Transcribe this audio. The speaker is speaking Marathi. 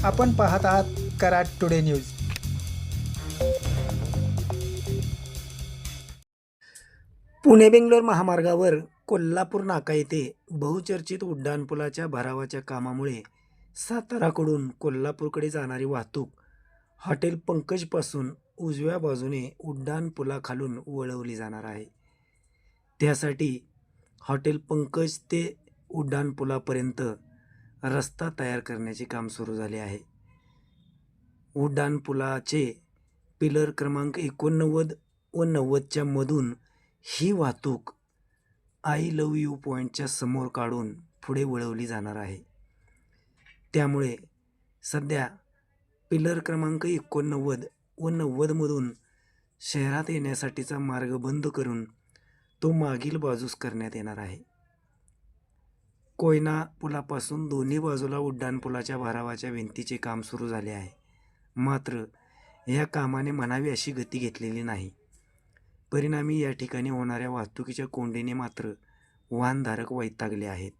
आपण पाहत आहात कराड टुडे न्यूज. पुणे बेंगलोर महामार्गावर कोल्हापूर नाका येथे बहुचर्चित उड्डाणपुलाच्या भरावाच्या कामामुळे साताराकडून कोल्हापूरकडे जाणारी वाहतूक हॉटेल पंकजपासून उजव्या बाजूने उड्डाणपुलाखालून वळवली जाणार आहे. त्यासाठी हॉटेल पंकज ते उड्डाणपुलापर्यंत रस्ता तयार करण्याचे काम सुरू झाले आहे. उड्डाणपुलाचे पिलर क्रमांक 89 व 90च्या मधून ही वाहतूक आय लव्ह यू पॉईंटच्या समोर काढून पुढे वळवली जाणार आहे. त्यामुळे सध्या पिलर क्रमांक 89 व 90मधून शहरात येण्यासाठीचा मार्ग बंद करून तो मागील बाजूस करण्यात येणार आहे. कोयना पुलापासून दोन्ही बाजूला उड्डाणपुलाच्या भरावाच्या भिंतीचे काम सुरू झाले आहे. मात्र या कामाने म्हणावी अशी गती घेतलेली नाही. परिणामी या ठिकाणी होणाऱ्या वाहतुकीच्या कोंडीने मात्र वाहनधारक वैतागले आहेत.